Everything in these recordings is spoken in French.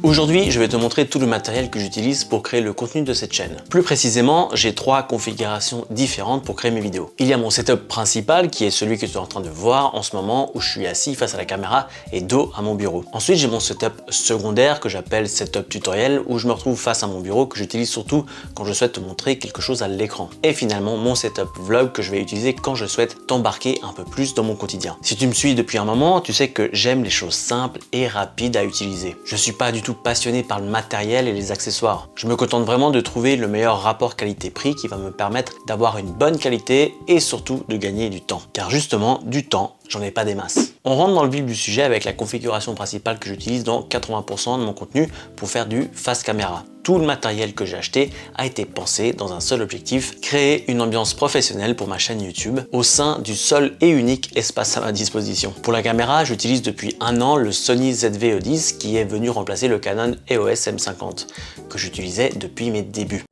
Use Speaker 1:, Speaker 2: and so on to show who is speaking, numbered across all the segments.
Speaker 1: Aujourd'hui, je vais te montrer tout le matériel que j'utilise pour créer le contenu de cette chaîne. Plus précisément, j'ai 3 configurations différentes pour créer mes vidéos. Il y a mon setup principal qui est celui que tu es en train de voir en ce moment où je suis assis face à la caméra et dos à mon bureau. Ensuite, j'ai mon setup secondaire que j'appelle setup tutoriel où je me retrouve face à mon bureau que j'utilise surtout quand je souhaite te montrer quelque chose à l'écran. Et finalement, mon setup vlog que je vais utiliser quand je souhaite t'embarquer un peu plus dans mon quotidien. Si tu me suis depuis un moment, tu sais que j'aime les choses simples et rapides à utiliser. Je suis pas du tout passionné par le matériel et les accessoires. Je me contente vraiment de trouver le meilleur rapport qualité-prix qui va me permettre d'avoir une bonne qualité et surtout de gagner du temps. Car justement, du temps, j'en ai pas des masses. On rentre dans le vif du sujet avec la configuration principale que j'utilise dans 80% de mon contenu pour faire du face caméra. Tout le matériel que j'ai acheté a été pensé dans un seul objectif, créer une ambiance professionnelle pour ma chaîne YouTube au sein du seul et unique espace à ma disposition. Pour la caméra, j'utilise depuis un an le Sony ZV-E10 qui est venu remplacer le Canon EOS M50 que j'utilisais depuis mes débuts.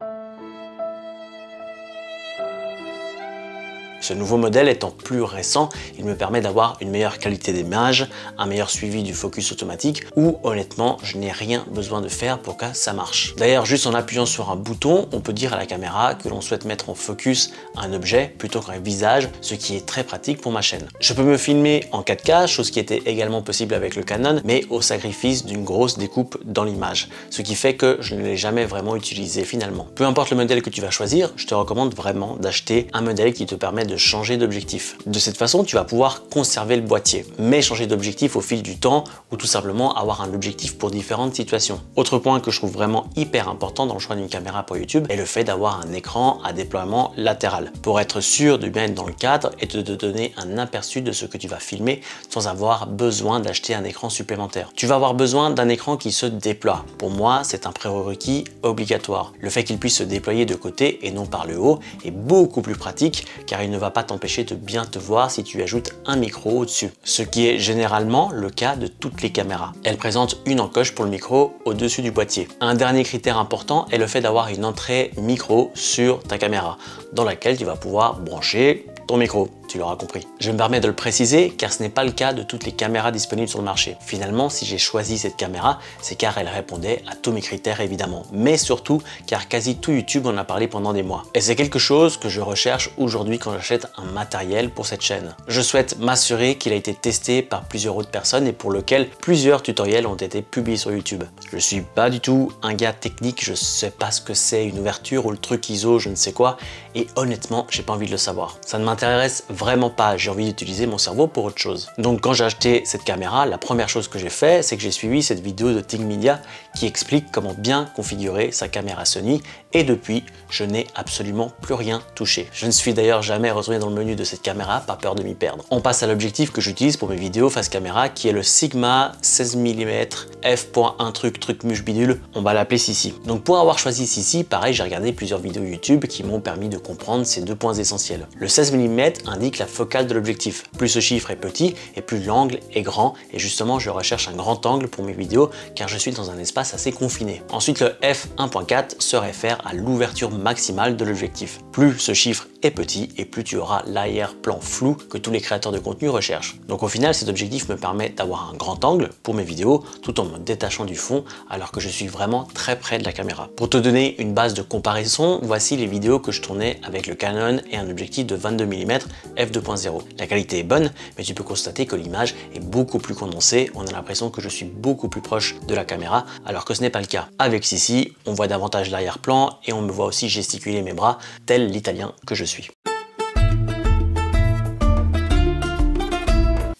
Speaker 1: Ce nouveau modèle étant plus récent, il me permet d'avoir une meilleure qualité d'image, un meilleur suivi du focus automatique où honnêtement je n'ai rien besoin de faire pour que ça marche. D'ailleurs juste en appuyant sur un bouton, on peut dire à la caméra que l'on souhaite mettre en focus un objet plutôt qu'un visage, ce qui est très pratique pour ma chaîne. Je peux me filmer en 4K, chose qui était également possible avec le Canon, mais au sacrifice d'une grosse découpe dans l'image, ce qui fait que je ne l'ai jamais vraiment utilisé finalement. Peu importe le modèle que tu vas choisir, je te recommande vraiment d'acheter un modèle qui te permet de changer d'objectif. De cette façon, tu vas pouvoir conserver le boîtier, mais changer d'objectif au fil du temps ou tout simplement avoir un objectif pour différentes situations. Autre point que je trouve vraiment hyper important dans le choix d'une caméra pour YouTube est le fait d'avoir un écran à déploiement latéral pour être sûr de bien être dans le cadre et de te donner un aperçu de ce que tu vas filmer sans avoir besoin d'acheter un écran supplémentaire. Tu vas avoir besoin d'un écran qui se déploie. Pour moi, c'est un prérequis obligatoire. Le fait qu'il puisse se déployer de côté et non par le haut est beaucoup plus pratique car il ne va pas t'empêcher de bien te voir si tu ajoutes un micro au-dessus, ce qui est généralement le cas de toutes les caméras. Elles présentent une encoche pour le micro au-dessus du boîtier. Un dernier critère important est le fait d'avoir une entrée micro sur ta caméra, dans laquelle tu vas pouvoir brancher ton micro. Tu l'auras compris. Je me permets de le préciser car ce n'est pas le cas de toutes les caméras disponibles sur le marché. Finalement, si j'ai choisi cette caméra, c'est car elle répondait à tous mes critères évidemment, mais surtout car quasi tout YouTube en a parlé pendant des mois. Et c'est quelque chose que je recherche aujourd'hui quand j'achète un matériel pour cette chaîne. Je souhaite m'assurer qu'il a été testé par plusieurs autres personnes et pour lequel plusieurs tutoriels ont été publiés sur YouTube. Je suis pas du tout un gars technique, je sais pas ce que c'est une ouverture ou le truc ISO, je ne sais quoi, et honnêtement, j'ai pas envie de le savoir. Ça ne m'intéresse vraiment pas, j'ai envie d'utiliser mon cerveau pour autre chose. Donc quand j'ai acheté cette caméra, la première chose que j'ai fait, c'est que j'ai suivi cette vidéo de Ting Media qui explique comment bien configurer sa caméra Sony et depuis, je n'ai absolument plus rien touché. Je ne suis d'ailleurs jamais retourné dans le menu de cette caméra par peur de m'y perdre. On passe à l'objectif que j'utilise pour mes vidéos face caméra qui est le Sigma 16 mm f.1 truc muche bidule, on va l'appeler Sissi. Donc pour avoir choisi Sissi, pareil, j'ai regardé plusieurs vidéos YouTube qui m'ont permis de comprendre ces deux points essentiels. Le 16 mm indique la focale de l'objectif. Plus ce chiffre est petit et plus l'angle est grand et justement je recherche un grand angle pour mes vidéos car je suis dans un espace assez confiné. Ensuite le f1.4 se réfère à l'ouverture maximale de l'objectif. Plus ce chiffre est petit et plus tu auras l'arrière-plan flou que tous les créateurs de contenu recherchent. Donc au final cet objectif me permet d'avoir un grand angle pour mes vidéos tout en me détachant du fond alors que je suis vraiment très près de la caméra. Pour te donner une base de comparaison, voici les vidéos que je tournais avec le Canon et un objectif de 22 mm f2.0. La qualité est bonne, mais tu peux constater que l'image est beaucoup plus condensée. On a l'impression que je suis beaucoup plus proche de la caméra, alors que ce n'est pas le cas. Avec Sissi, on voit davantage l'arrière-plan et on me voit aussi gesticuler mes bras, tel l'Italien que je suis.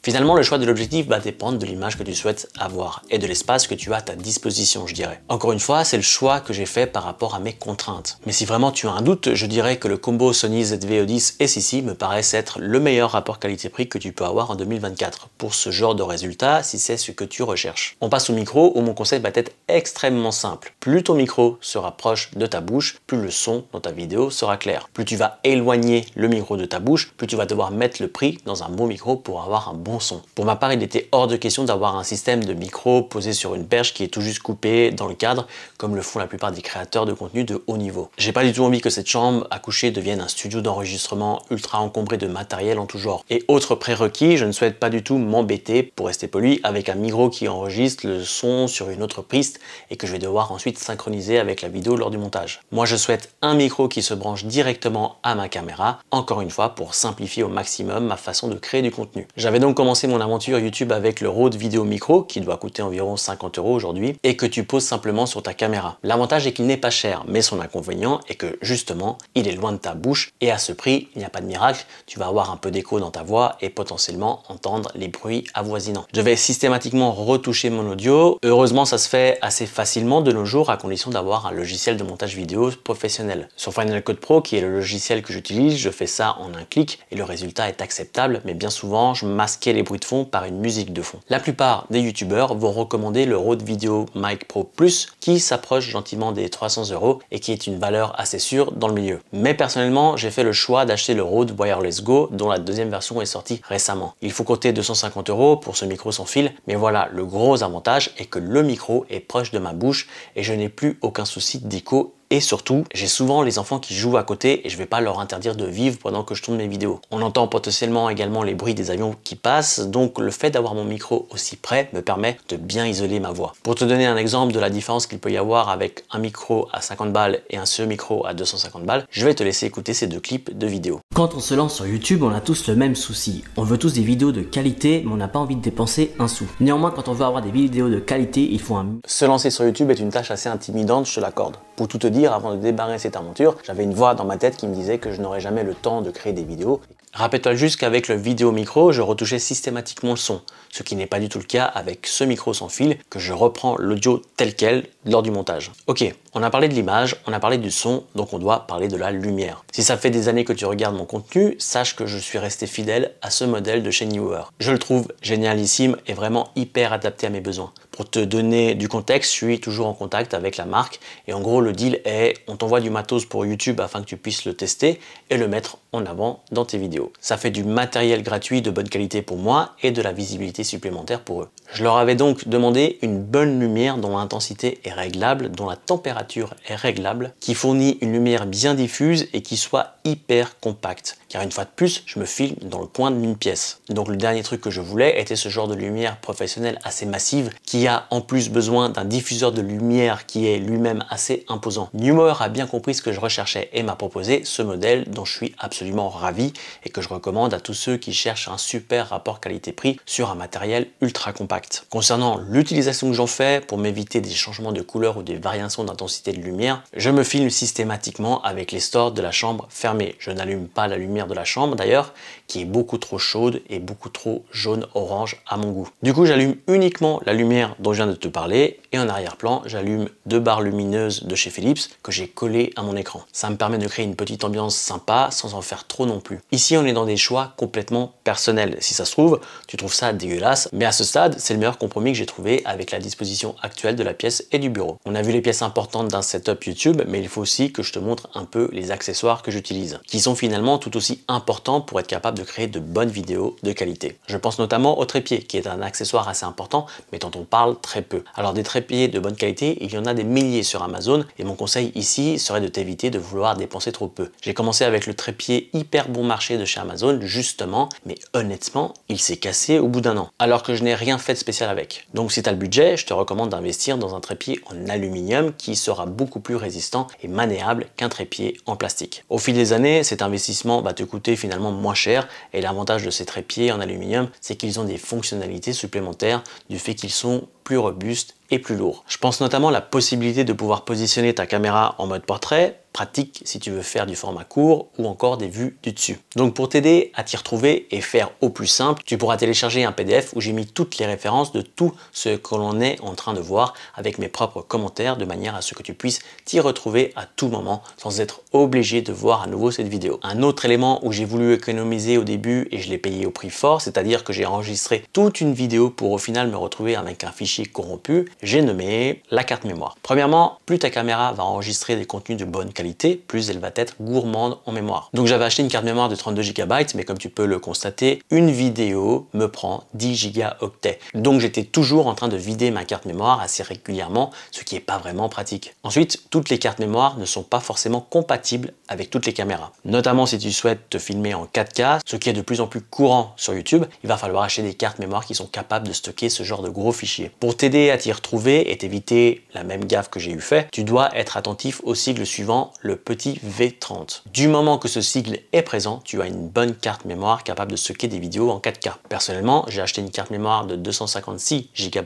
Speaker 1: Finalement, le choix de l'objectif va dépendre de l'image que tu souhaites avoir et de l'espace que tu as à ta disposition, je dirais. Encore une fois, c'est le choix que j'ai fait par rapport à mes contraintes. Mais si vraiment tu as un doute, je dirais que le combo Sony ZV-E10 et Sissi me paraissent être le meilleur rapport qualité-prix que tu peux avoir en 2024 pour ce genre de résultat si c'est ce que tu recherches. On passe au micro où mon conseil va être extrêmement simple. Plus ton micro se rapproche de ta bouche, plus le son dans ta vidéo sera clair. Plus tu vas éloigner le micro de ta bouche, plus tu vas devoir mettre le prix dans un bon micro pour avoir un bon bon son. Pour ma part, il était hors de question d'avoir un système de micro posé sur une perche qui est tout juste coupé dans le cadre, comme le font la plupart des créateurs de contenu de haut niveau. J'ai pas du tout envie que cette chambre à coucher devienne un studio d'enregistrement ultra encombré de matériel en tout genre. Et autre prérequis, je ne souhaite pas du tout m'embêter, pour rester poli, avec un micro qui enregistre le son sur une autre piste et que je vais devoir ensuite synchroniser avec la vidéo lors du montage. Moi, je souhaite un micro qui se branche directement à ma caméra, encore une fois pour simplifier au maximum ma façon de créer du contenu. J'avais donc commencé mon aventure YouTube avec le Rode Video Micro qui doit coûter environ 50 € aujourd'hui et que tu poses simplement sur ta caméra. L'avantage est qu'il n'est pas cher, mais son inconvénient est que justement, il est loin de ta bouche et à ce prix, il n'y a pas de miracle, tu vas avoir un peu d'écho dans ta voix et potentiellement entendre les bruits avoisinants. Je vais systématiquement retoucher mon audio. Heureusement, ça se fait assez facilement de nos jours à condition d'avoir un logiciel de montage vidéo professionnel. Sur Final Cut Pro, qui est le logiciel que j'utilise, je fais ça en un clic et le résultat est acceptable, mais bien souvent, je masquais les bruits de fond par une musique de fond. La plupart des youtubeurs vont recommander le Rode Video Mic Pro Plus qui s'approche gentiment des 300 € et qui est une valeur assez sûre dans le milieu. Mais personnellement, j'ai fait le choix d'acheter le Rode Wireless Go dont la deuxième version est sortie récemment. Il faut compter 250 € pour ce micro sans fil, mais voilà, le gros avantage est que le micro est proche de ma bouche et je n'ai plus aucun souci d'écho. Et surtout, j'ai souvent les enfants qui jouent à côté et je vais pas leur interdire de vivre pendant que je tourne mes vidéos. On entend potentiellement également les bruits des avions qui passent, donc le fait d'avoir mon micro aussi près me permet de bien isoler ma voix. Pour te donner un exemple de la différence qu'il peut y avoir avec un micro à 50 balles et un seul micro à 250 balles, je vais te laisser écouter ces deux clips de vidéo.
Speaker 2: Quand on se lance sur YouTube, on a tous le même souci. On veut tous des vidéos de qualité, mais on n'a pas envie de dépenser un sou. Néanmoins, quand on veut avoir des vidéos de qualité, il faut un...
Speaker 1: Se lancer sur YouTube est une tâche assez intimidante, je te l'accorde. Pour tout te dire, avant de débarrer cette aventure, j'avais une voix dans ma tête qui me disait que je n'aurais jamais le temps de créer des vidéos. Rappelle-toi juste qu'avec le vidéo micro, je retouchais systématiquement le son, ce qui n'est pas du tout le cas avec ce micro sans fil que je reprends l'audio tel quel lors du montage. Ok, on a parlé de l'image, on a parlé du son, donc on doit parler de la lumière. Si ça fait des années que tu regardes mon contenu, sache que je suis resté fidèle à ce modèle de chez Neewer. Je le trouve génialissime et vraiment hyper adapté à mes besoins. Pour te donner du contexte, je suis toujours en contact avec la marque et en gros le deal est on t'envoie du matos pour YouTube afin que tu puisses le tester et le mettre en avant dans tes vidéos. Ça fait du matériel gratuit de bonne qualité pour moi et de la visibilité supplémentaire pour eux. Je leur avais donc demandé une bonne lumière dont l'intensité est réglable, dont la température est réglable, qui fournit une lumière bien diffuse et qui soit hyper compacte. Car une fois de plus, je me filme dans le coin d'une pièce. Donc le dernier truc que je voulais était ce genre de lumière professionnelle assez massive qui a en plus besoin d'un diffuseur de lumière qui est lui-même assez imposant. Neewer a bien compris ce que je recherchais et m'a proposé ce modèle dont je suis absolument ravi et que je recommande à tous ceux qui cherchent un super rapport qualité-prix sur un matériel ultra compact. Concernant l'utilisation que j'en fais pour m'éviter des changements de couleur ou des variations d'intensité de lumière, je me filme systématiquement avec les stores de la chambre fermée. Je n'allume pas la lumière de la chambre d'ailleurs, qui est beaucoup trop chaude et beaucoup trop jaune-orange à mon goût. Du coup, j'allume uniquement la lumière dont je viens de te parler et en arrière-plan, j'allume deux barres lumineuses de chez Philips que j'ai collées à mon écran. Ça me permet de créer une petite ambiance sympa sans en faire trop non plus. Ici, on est dans des choix complètement personnels. Si ça se trouve, tu trouves ça dégueulasse, mais à ce stade, c'est le meilleur compromis que j'ai trouvé avec la disposition actuelle de la pièce et du bureau. On a vu les pièces importantes d'un setup YouTube, mais il faut aussi que je te montre un peu les accessoires que j'utilise, qui sont finalement tout aussi importants pour être capable de créer de bonnes vidéos de qualité. Je pense notamment au trépied, qui est un accessoire assez important, mais dont on parle très peu. Alors des trépieds de bonne qualité, il y en a des milliers sur Amazon, et mon conseil ici serait de t'éviter de vouloir dépenser trop peu. J'ai commencé avec le trépied hyper bon marché de chez Amazon, justement, mais honnêtement, il s'est cassé au bout d'un an, alors que je n'ai rien fait de spécial avec. Donc si tu as le budget, je te recommande d'investir dans un trépied en aluminium qui sera beaucoup plus résistant et maniable qu'un trépied en plastique. Au fil des années, cet investissement va te coûter finalement moins cher et l'avantage de ces trépieds en aluminium, c'est qu'ils ont des fonctionnalités supplémentaires du fait qu'ils sont plus robustes et plus lourds. Je pense notamment à la possibilité de pouvoir positionner ta caméra en mode portrait, pratique si tu veux faire du format court ou encore des vues du dessus. Donc pour t'aider à t'y retrouver et faire au plus simple, tu pourras télécharger un PDF où j'ai mis toutes les références de tout ce que l'on est en train de voir avec mes propres commentaires de manière à ce que tu puisses t'y retrouver à tout moment sans être obligé de voir à nouveau cette vidéo. Un autre élément où j'ai voulu économiser au début et je l'ai payé au prix fort, c'est-à-dire que j'ai enregistré toute une vidéo pour au final me retrouver avec un fichier fichier corrompu, j'ai nommé la carte mémoire. Premièrement, plus ta caméra va enregistrer des contenus de bonne qualité, plus elle va être gourmande en mémoire. Donc j'avais acheté une carte mémoire de 32 Go, mais comme tu peux le constater, une vidéo me prend 10 gigaoctets. Donc j'étais toujours en train de vider ma carte mémoire assez régulièrement, ce qui n'est pas vraiment pratique. Ensuite, toutes les cartes mémoire ne sont pas forcément compatibles avec toutes les caméras. Notamment si tu souhaites te filmer en 4K, ce qui est de plus en plus courant sur YouTube, il va falloir acheter des cartes mémoire qui sont capables de stocker ce genre de gros fichiers. Pour t'aider à t'y retrouver et t'éviter la même gaffe que j'ai eu fait, tu dois être attentif au sigle suivant, le petit V30. Du moment que ce sigle est présent, tu as une bonne carte mémoire capable de stocker des vidéos en 4K. Personnellement, j'ai acheté une carte mémoire de 256 Go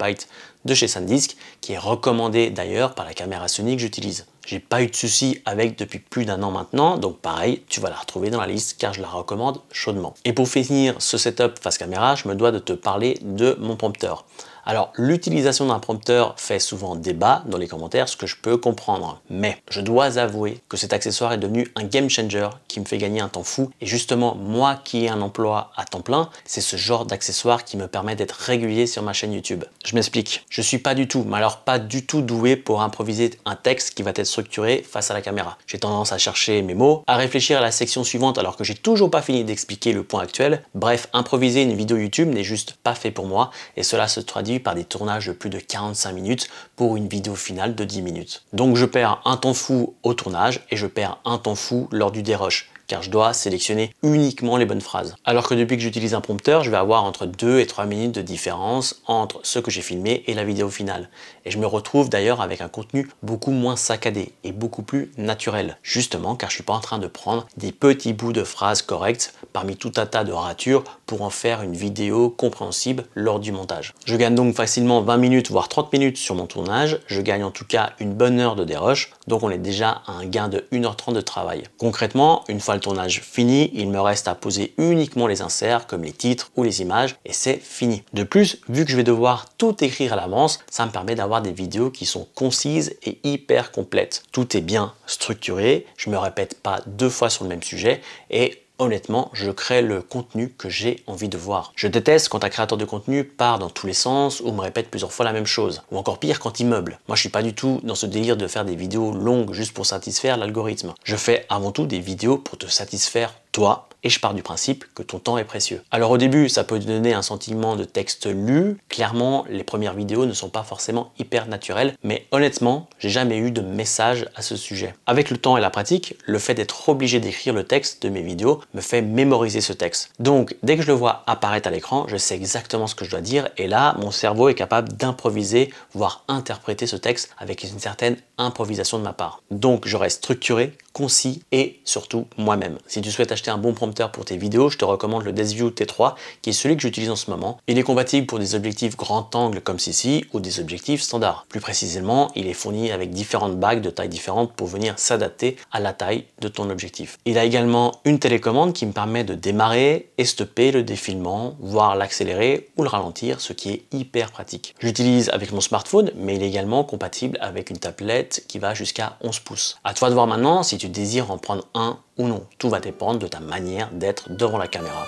Speaker 1: de chez SanDisk, qui est recommandée d'ailleurs par la caméra Sony que j'utilise. J'ai pas eu de soucis avec depuis plus d'1 an maintenant, donc pareil, tu vas la retrouver dans la liste car je la recommande chaudement. Et pour finir ce setup face caméra, je me dois de te parler de mon prompteur. Alors, l'utilisation d'un prompteur fait souvent débat dans les commentaires, ce que je peux comprendre. Mais je dois avouer que cet accessoire est devenu un game changer qui me fait gagner un temps fou. Et justement, moi qui ai un emploi à temps plein, c'est ce genre d'accessoire qui me permet d'être régulier sur ma chaîne YouTube. Je m'explique. Je suis pas du tout, mais alors pas du tout doué pour improviser un texte qui va être structuré face à la caméra. J'ai tendance à chercher mes mots, à réfléchir à la section suivante alors que j'ai toujours pas fini d'expliquer le point actuel. Bref, improviser une vidéo YouTube n'est juste pas fait pour moi et cela se traduit par des tournages de plus de 45 minutes pour une vidéo finale de 10 minutes. Donc je perds un temps fou au tournage et je perds un temps fou lors du dérush, car je dois sélectionner uniquement les bonnes phrases. Alors que depuis que j'utilise un prompteur, je vais avoir entre 2 et 3 minutes de différence entre ce que j'ai filmé et la vidéo finale. Et je me retrouve d'ailleurs avec un contenu beaucoup moins saccadé et beaucoup plus naturel. Justement car je suis pas en train de prendre des petits bouts de phrases correctes parmi tout un tas de ratures pour en faire une vidéo compréhensible lors du montage. Je gagne donc facilement 20 minutes voire 30 minutes sur mon tournage. Je gagne en tout cas une bonne heure de dérush, donc on est déjà à un gain de 1h30 de travail. Concrètement, une fois le tournage fini, il me reste à poser uniquement les inserts comme les titres ou les images et c'est fini. De plus, vu que je vais devoir tout écrire à l'avance, ça me permet d'avoir des vidéos qui sont concises et hyper complètes. Tout est bien structuré, je me répète pas 2 fois sur le même sujet et honnêtement, je crée le contenu que j'ai envie de voir. Je déteste quand un créateur de contenu part dans tous les sens ou me répète plusieurs fois la même chose. Ou encore pire, quand il meuble. Moi, je suis pas du tout dans ce délire de faire des vidéos longues juste pour satisfaire l'algorithme. Je fais avant tout des vidéos pour te satisfaire toi, et je pars du principe que ton temps est précieux. Alors au début, ça peut te donner un sentiment de texte lu. Clairement, les premières vidéos ne sont pas forcément hyper naturelles, mais honnêtement, j'ai jamais eu de message à ce sujet. Avec le temps et la pratique, le fait d'être obligé d'écrire le texte de mes vidéos me fait mémoriser ce texte. Donc, dès que je le vois apparaître à l'écran, je sais exactement ce que je dois dire, et là, mon cerveau est capable d'improviser, voire interpréter ce texte avec une certaine improvisation de ma part. Donc, je reste structuré, concis et surtout moi-même. Si tu souhaites acheter un bon prompteur pour tes vidéos, je te recommande le Desview T3 qui est celui que j'utilise en ce moment. Il est compatible pour des objectifs grand angle comme ceci ou des objectifs standards. Plus précisément, il est fourni avec différentes bagues de tailles différentes pour venir s'adapter à la taille de ton objectif. Il a également une télécommande qui me permet de démarrer et stopper le défilement, voire l'accélérer ou le ralentir, ce qui est hyper pratique. J'utilise avec mon smartphone, mais il est également compatible avec une tablette qui va jusqu'à 11 pouces. À toi de voir maintenant si tu désires en prendre un ou non. Tout va dépendre de ta manière d'être devant la caméra.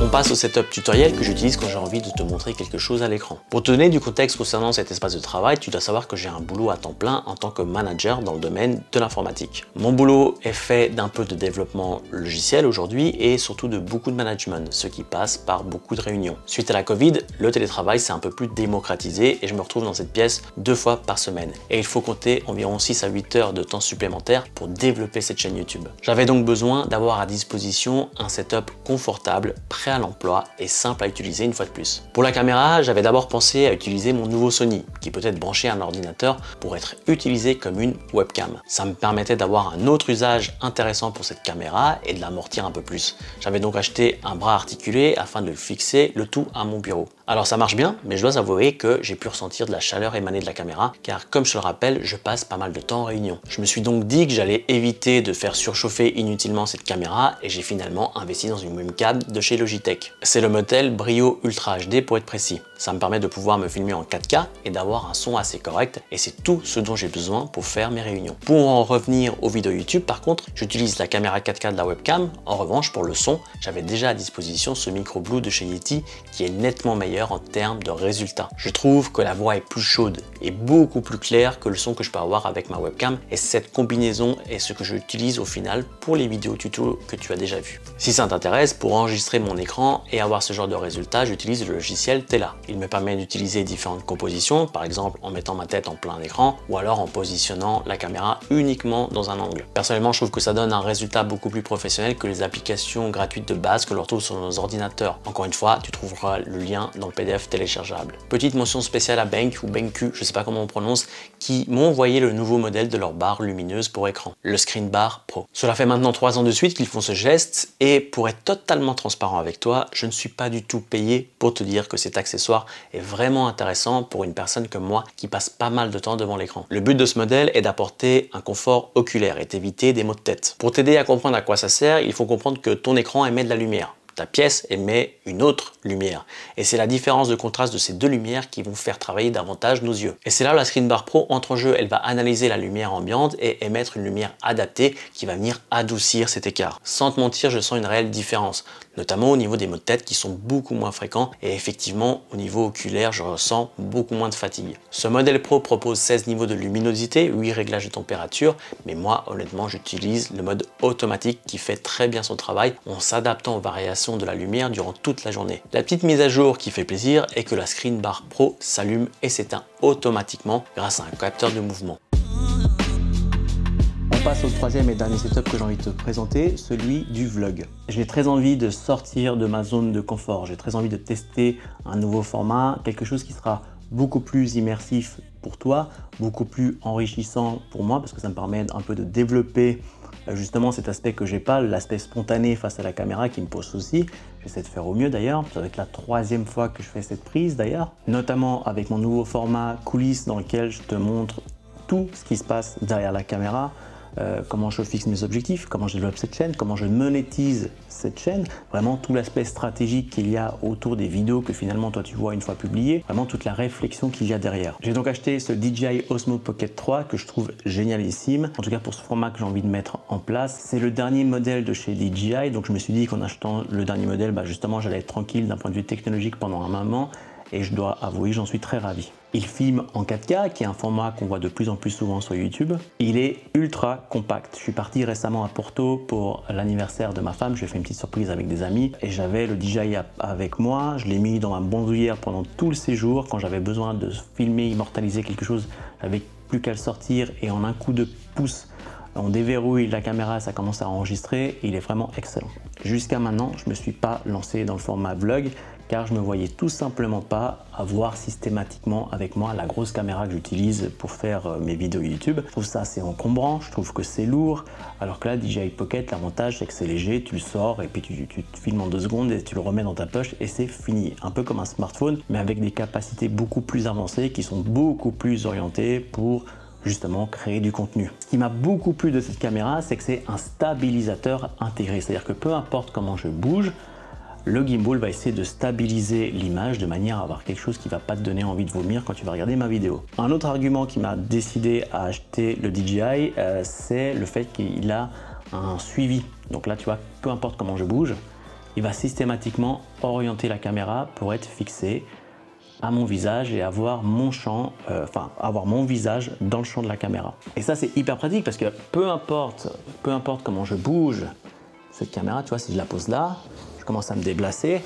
Speaker 1: On passe au setup tutoriel que j'utilise quand j'ai envie de te montrer quelque chose à l'écran. Pour te donner du contexte concernant cet espace de travail, tu dois savoir que j'ai un boulot à temps plein en tant que manager dans le domaine de l'informatique. Mon boulot est fait d'un peu de développement logiciel aujourd'hui et surtout de beaucoup de management, ce qui passe par beaucoup de réunions. Suite à la Covid, le télétravail s'est un peu plus démocratisé et je me retrouve dans cette pièce 2 fois par semaine. Et il faut compter environ 6 à 8 heures de temps supplémentaire pour développer cette chaîne YouTube. J'avais donc besoin d'avoir à disposition un setup confortable, prêt à l'emploi et simple à utiliser une fois de plus. Pour la caméra, j'avais d'abord pensé à utiliser mon nouveau Sony, qui peut être branché à un ordinateur pour être utilisé comme une webcam. Ça me permettait d'avoir un autre usage intéressant pour cette caméra et de l'amortir un peu plus. J'avais donc acheté un bras articulé afin de le fixer, le tout à mon bureau. Alors ça marche bien, mais je dois avouer que j'ai pu ressentir de la chaleur émanée de la caméra, car comme je te le rappelle, je passe pas mal de temps en réunion. Je me suis donc dit que j'allais éviter de faire surchauffer inutilement cette caméra et j'ai finalement investi dans une webcam de chez Logitech. C'est le modèle Brio Ultra HD pour être précis. Ça me permet de pouvoir me filmer en 4K et d'avoir un son assez correct, et c'est tout ce dont j'ai besoin pour faire mes réunions. Pour en revenir aux vidéos YouTube, par contre, j'utilise la caméra 4K de la webcam. En revanche, pour le son, j'avais déjà à disposition ce micro Blue de chez Yeti qui est nettement meilleur en termes de résultats. Je trouve que la voix est plus chaude et beaucoup plus claire que le son que je peux avoir avec ma webcam, et cette combinaison est ce que j'utilise au final pour les vidéos tuto que tu as déjà vues. Si ça t'intéresse, pour enregistrer mon écran et avoir ce genre de résultats, j'utilise le logiciel Tela. Il me permet d'utiliser différentes compositions, par exemple en mettant ma tête en plein écran ou alors en positionnant la caméra uniquement dans un angle. Personnellement, je trouve que ça donne un résultat beaucoup plus professionnel que les applications gratuites de base que l'on retrouve sur nos ordinateurs. Encore une fois, tu trouveras le lien dans le PDF téléchargeable. Petite mention spéciale à Benq ou BenQ, je sais pas comment on prononce, qui m'ont envoyé le nouveau modèle de leur barre lumineuse pour écran, le Screen Bar Pro. Cela fait maintenant 3 ans de suite qu'ils font ce geste, et pour être totalement transparent avec toi, je ne suis pas du tout payé pour te dire que cet accessoire est vraiment intéressant pour une personne comme moi qui passe pas mal de temps devant l'écran. Le but de ce modèle est d'apporter un confort oculaire et d'éviter des maux de tête. Pour t'aider à comprendre à quoi ça sert, il faut comprendre que ton écran émet de la lumière. Ta pièce émet une autre lumière. Et c'est la différence de contraste de ces deux lumières qui vont faire travailler davantage nos yeux. Et c'est là où la Screen Bar Pro entre en jeu. Elle va analyser la lumière ambiante et émettre une lumière adaptée qui va venir adoucir cet écart. Sans te mentir, je sens une réelle différence, notamment au niveau des maux de tête qui sont beaucoup moins fréquents, et effectivement au niveau oculaire, je ressens beaucoup moins de fatigue. Ce modèle Pro propose 16 niveaux de luminosité, 8 réglages de température, mais moi honnêtement j'utilise le mode automatique qui fait très bien son travail en s'adaptant aux variations de la lumière durant toute la journée. La petite mise à jour qui fait plaisir est que la Screen Bar Pro s'allume et s'éteint automatiquement grâce à un capteur de mouvement.
Speaker 2: On passe au troisième et dernier setup que j'ai envie de te présenter, celui du vlog. J'ai très envie de sortir de ma zone de confort, j'ai très envie de tester un nouveau format, quelque chose qui sera beaucoup plus immersif pour toi, beaucoup plus enrichissant pour moi, parce que ça me permet un peu de développer justement cet aspect que j'ai pas, l'aspect spontané face à la caméra qui me pose souci. J'essaie de faire au mieux d'ailleurs, ça va être la 3e fois que je fais cette prise d'ailleurs, notamment avec mon nouveau format coulisses dans lequel je te montre tout ce qui se passe derrière la caméra, comment je fixe mes objectifs, comment je développe cette chaîne, comment je monétise cette chaîne, vraiment tout l'aspect stratégique qu'il y a autour des vidéos que finalement toi tu vois une fois publiées, vraiment toute la réflexion qu'il y a derrière. J'ai donc acheté ce DJI Osmo Pocket 3 que je trouve génialissime, en tout cas pour ce format que j'ai envie de mettre en place. C'est le dernier modèle de chez DJI, donc je me suis dit qu'en achetant le dernier modèle, justement j'allais être tranquille d'un point de vue technologique pendant un moment, et je dois avouer, j'en suis très ravi. Il filme en 4K, qui est un format qu'on voit de plus en plus souvent sur YouTube. Il est ultra compact. Je suis parti récemment à Porto pour l'anniversaire de ma femme. Je lui ai fait une petite surprise avec des amis et j'avais le DJI avec moi. Je l'ai mis dans ma bandoulière pendant tout le séjour. Quand j'avais besoin de filmer, immortaliser quelque chose, j'avais plus qu'à le sortir et en un coup de pouce, on déverrouille la caméra, ça commence à enregistrer. Il est vraiment excellent. Jusqu'à maintenant, je ne me suis pas lancé dans le format vlog car je ne me voyais tout simplement pas avoir systématiquement avec moi la grosse caméra que j'utilise pour faire mes vidéos YouTube. Je trouve ça assez encombrant, je trouve que c'est lourd, alors que là, DJI Pocket, l'avantage c'est que c'est léger, tu le sors et puis tu te filmes en 2 secondes et tu le remets dans ta poche et c'est fini. Un peu comme un smartphone, mais avec des capacités beaucoup plus avancées qui sont beaucoup plus orientées pour justement créer du contenu. Ce qui m'a beaucoup plu de cette caméra, c'est que c'est un stabilisateur intégré, c'est-à-dire que peu importe comment je bouge, le gimbal va essayer de stabiliser l'image de manière à avoir quelque chose qui ne va pas te donner envie de vomir quand tu vas regarder ma vidéo. Un autre argument qui m'a décidé à acheter le DJI, c'est le fait qu'il a un suivi. Donc là, tu vois, peu importe comment je bouge, il va systématiquement orienter la caméra pour être fixé à mon visage et avoir mon champ, avoir mon visage dans le champ de la caméra. Et ça, c'est hyper pratique parce que peu importe comment je bouge cette caméra, tu vois, si je la pose là, je commence à me déplacer,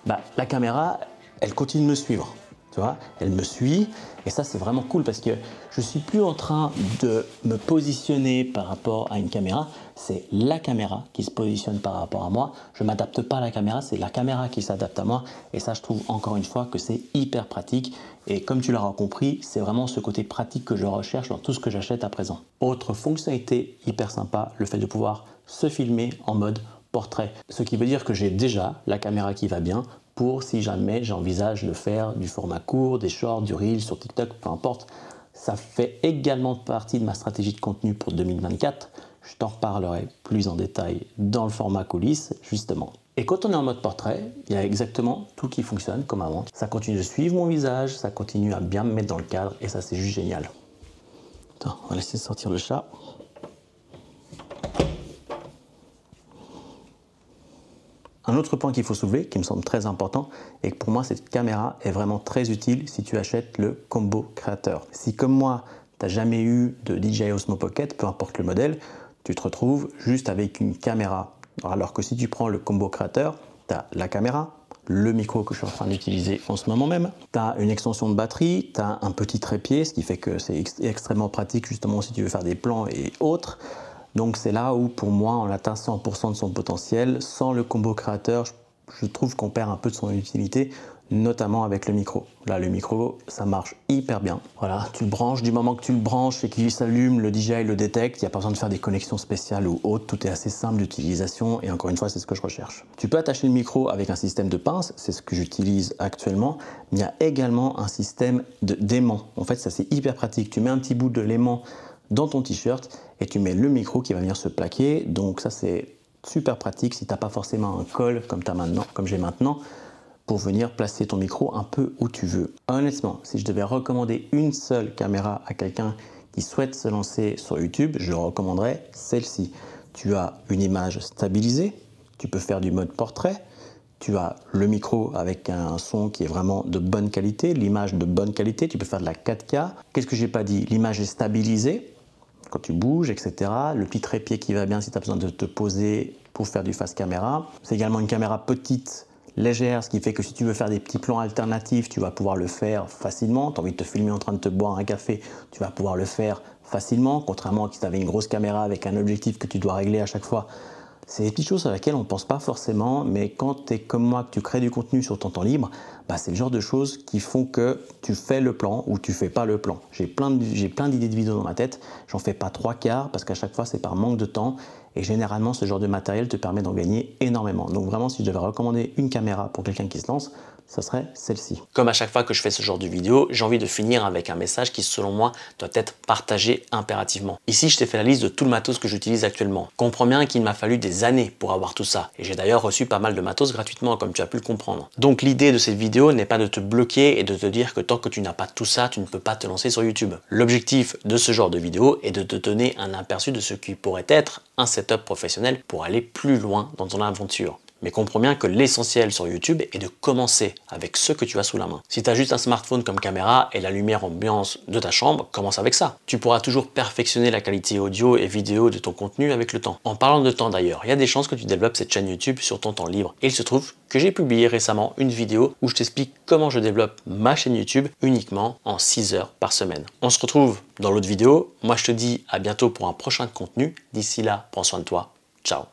Speaker 2: la caméra, elle continue de me suivre. Tu vois, elle me suit et ça c'est vraiment cool parce que je suis plus en train de me positionner par rapport à une caméra, c'est la caméra qui se positionne par rapport à moi. Je m'adapte pas à la caméra, c'est la caméra qui s'adapte à moi et ça je trouve encore une fois que c'est hyper pratique et comme tu l'auras compris, c'est vraiment ce côté pratique que je recherche dans tout ce que j'achète à présent. Autre fonctionnalité hyper sympa, le fait de pouvoir se filmer en mode portrait, ce qui veut dire que j'ai déjà la caméra qui va bien pour si jamais j'envisage de faire du format court, des shorts, du reel sur TikTok, peu importe. Ça fait également partie de ma stratégie de contenu pour 2024. Je t'en reparlerai plus en détail dans le format coulisses, justement. Et quand on est en mode portrait, il y a exactement tout qui fonctionne comme avant. Ça continue de suivre mon visage, ça continue à bien me mettre dans le cadre et ça c'est juste génial. Attends, on va laisser sortir le chat. Un autre point qu'il faut soulever, qui me semble très important, et que pour moi cette caméra est vraiment très utile si tu achètes le Combo Creator. Si comme moi, tu n'as jamais eu de DJI Osmo Pocket, peu importe le modèle, tu te retrouves juste avec une caméra. Alors que si tu prends le Combo Creator, tu as la caméra, le micro que je suis en train d'utiliser en ce moment même, tu as une extension de batterie, tu as un petit trépied, ce qui fait que c'est extrêmement pratique justement si tu veux faire des plans et autres. Donc c'est là où pour moi on atteint 100% de son potentiel. Sans le Combo Creator, je trouve qu'on perd un peu de son utilité, notamment avec le micro. Là le micro ça marche hyper bien. Voilà, tu le branches, du moment que tu le branches et qu'il s'allume, le DJI le détecte, il n'y a pas besoin de faire des connexions spéciales ou autres, tout est assez simple d'utilisation et encore une fois c'est ce que je recherche. Tu peux attacher le micro avec un système de pince, c'est ce que j'utilise actuellement, mais il y a également un système d'aimant. En fait ça c'est hyper pratique, tu mets un petit bout de l'aimant dans ton t-shirt et tu mets le micro qui va venir se plaquer, donc ça c'est super pratique si tu n'as pas forcément un col comme j'ai maintenant, pour venir placer ton micro un peu où tu veux. Honnêtement, si je devais recommander une seule caméra à quelqu'un qui souhaite se lancer sur YouTube, je recommanderais celle-ci. Tu as une image stabilisée, tu peux faire du mode portrait, tu as le micro avec un son qui est vraiment de bonne qualité, l'image de bonne qualité, tu peux faire de la 4K. Qu'est-ce que j'ai pas dit? L'image est stabilisée quand tu bouges, etc. Le petit trépied qui va bien si tu as besoin de te poser pour faire du face caméra. C'est également une caméra petite, légère, ce qui fait que si tu veux faire des petits plans alternatifs, tu vas pouvoir le faire facilement. Tu as envie de te filmer en train de te boire un café, tu vas pouvoir le faire facilement, contrairement à si tu avais une grosse caméra avec un objectif que tu dois régler à chaque fois. C'est des petites choses sur lesquelles on ne pense pas forcément, mais quand tu es comme moi, que tu crées du contenu sur ton temps libre, bah c'est le genre de choses qui font que tu fais le plan ou tu fais pas le plan. J'ai plein d'idées de vidéos dans ma tête, j'en fais pas 3/4 parce qu'à chaque fois c'est par manque de temps et généralement ce genre de matériel te permet d'en gagner énormément. Donc vraiment si je devais recommander une caméra pour quelqu'un qui se lance, ça serait celle-ci.
Speaker 1: Comme à chaque fois que je fais ce genre de vidéo, j'ai envie de finir avec un message qui selon moi doit être partagé impérativement. Ici je t'ai fait la liste de tout le matos que j'utilise actuellement. Comprends bien qu'il m'a fallu des années pour avoir tout ça et j'ai d'ailleurs reçu pas mal de matos gratuitement comme tu as pu le comprendre. Donc l'idée de cette vidéo n'est pas de te bloquer et de te dire que tant que tu n'as pas tout ça, tu ne peux pas te lancer sur YouTube. L'objectif de ce genre de vidéo est de te donner un aperçu de ce qui pourrait être un setup professionnel pour aller plus loin dans ton aventure. Mais comprends bien que l'essentiel sur YouTube est de commencer avec ce que tu as sous la main. Si tu as juste un smartphone comme caméra et la lumière ambiance de ta chambre, commence avec ça. Tu pourras toujours perfectionner la qualité audio et vidéo de ton contenu avec le temps. En parlant de temps d'ailleurs, il y a des chances que tu développes cette chaîne YouTube sur ton temps libre. Et il se trouve que j'ai publié récemment une vidéo où je t'explique comment je développe ma chaîne YouTube uniquement en 6 heures par semaine. On se retrouve dans l'autre vidéo. Moi je te dis à bientôt pour un prochain contenu. D'ici là, prends soin de toi. Ciao.